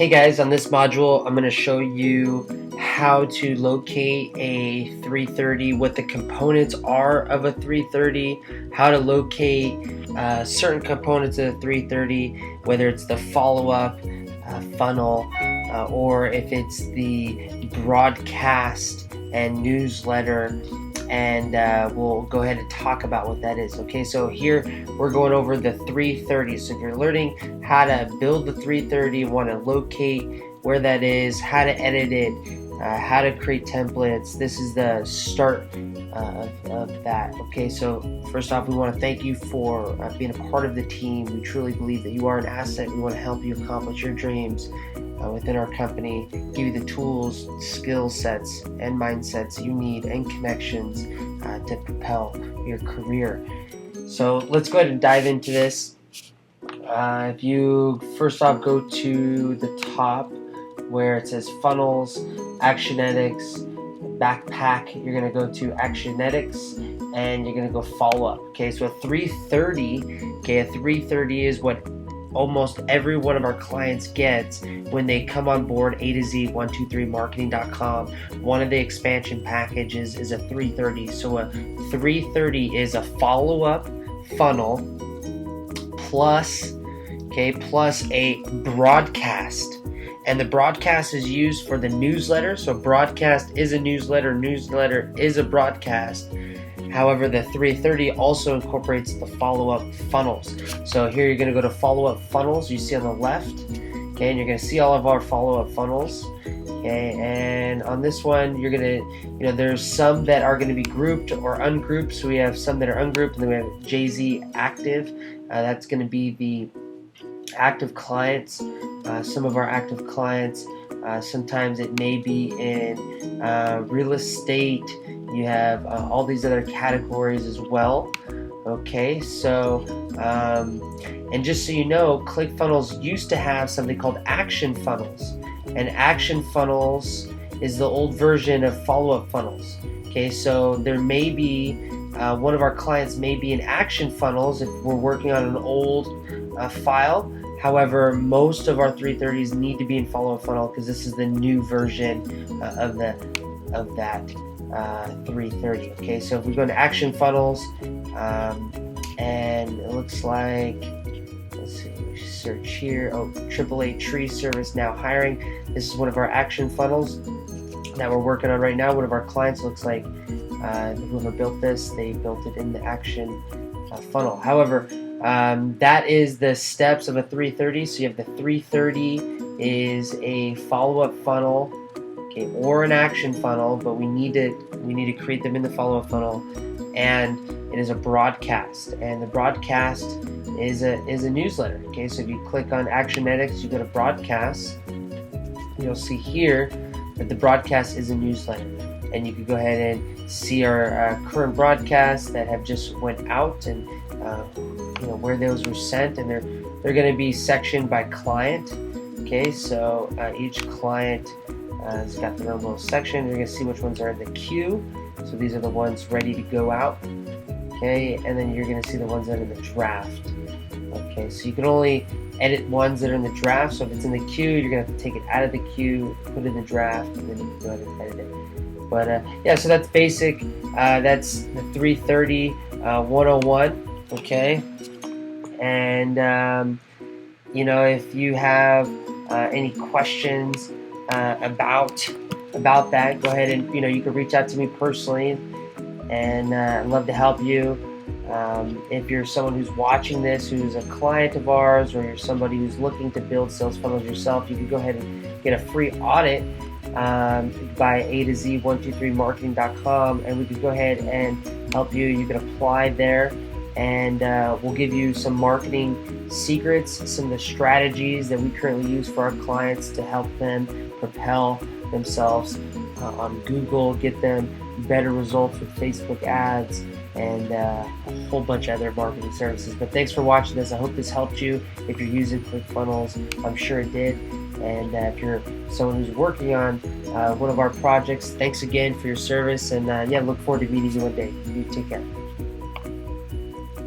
Hey guys, on this module I'm going to show you how to locate a 330, what the components are of a 330, how to locate certain components of a 330, whether it's the follow-up funnel or if it's the broadcast and newsletter, and we'll go ahead and talk about what that is. Okay, so here we're going over the 330. So if you're learning how to build the 330, want to locate where that is, how to edit it, how to create templates, this is the start of that. Okay, so first off, we want to thank you for being a part of the team. We truly believe that you are an asset. We want to help you accomplish your dreams within our company, give you the tools, skill sets, and mindsets you need and connections to propel your career. So let's go ahead and dive into this. If you first off go to the top where it says funnels, Actionetics, backpack, you're going to go to Actionetics and you're going to go follow up. Okay, so a 330, a 330 is what almost every one of our clients gets when they come on board A to Z 123marketing.com. One of the expansion packages is a 330. So a 330 is a follow-up funnel plus a broadcast. And the broadcast is used for the newsletter. So broadcast is a newsletter, newsletter is a broadcast. However, the 330 also incorporates the follow-up funnels. So here you're going to go to follow-up funnels. You see on the left, okay, and you're going to see all of our follow-up funnels. Okay, and on this one, you're going to, there's some that are going to be grouped or ungrouped. So we have some that are ungrouped, and then we have JZ active. That's going to be the active clients. Some of our active clients, sometimes it may be in real estate. You have all these other categories as well. Okay, so and just so you know, ClickFunnels used to have something called action funnels, and action funnels is the old version of follow-up funnels. Okay, so there may be one of our clients may be in action funnels if we're working on an old file. However, most of our 330s need to be in follow-up funnel because this is the new version of that 330. Okay, so if we go into action funnels, and it looks like, let's see, search here. Oh, AAA tree service now hiring. This is one of our action funnels that we're working on right now. One of our clients looks like whoever built this, they built it in the action funnel. However, that is the steps of a 330. So you have the 330 is a follow-up funnel, okay, or an action funnel, but we need to create them in the follow-up funnel, and it is a broadcast, and the broadcast is a newsletter. Okay, so if you click on Actionetics, you go to broadcast, you'll see here that the broadcast is a newsletter, and you can go ahead and see our current broadcasts that have just went out, and where those were sent, and they're going to be sectioned by client. Okay, so each client has got their own little section. You're going to see which ones are in the queue. So these are the ones ready to go out. Okay, and then you're going to see the ones that are in the draft. Okay, so you can only edit ones that are in the draft. So if it's in the queue, you're going to have to take it out of the queue, put it in the draft, and then you can go ahead and edit it. But yeah, so that's basic. That's the 330 101. Okay, and if you have any questions about that, go ahead and you can reach out to me personally, and I'd love to help you. If you're someone who's watching this who's a client of ours, or you're somebody who's looking to build sales funnels yourself, you can go ahead and get a free audit by A to Z 123marketing.com, and we can go ahead and help you. You can apply there, and we'll give you some marketing secrets, some of the strategies that we currently use for our clients to help them propel themselves on Google, get them better results with Facebook ads, and a whole bunch of other marketing services. But thanks for watching this. I hope this helped you. If you're using ClickFunnels, I'm sure it did. And if you're someone who's working on one of our projects, thanks again for your service. And yeah, look forward to meeting you one day. You take care.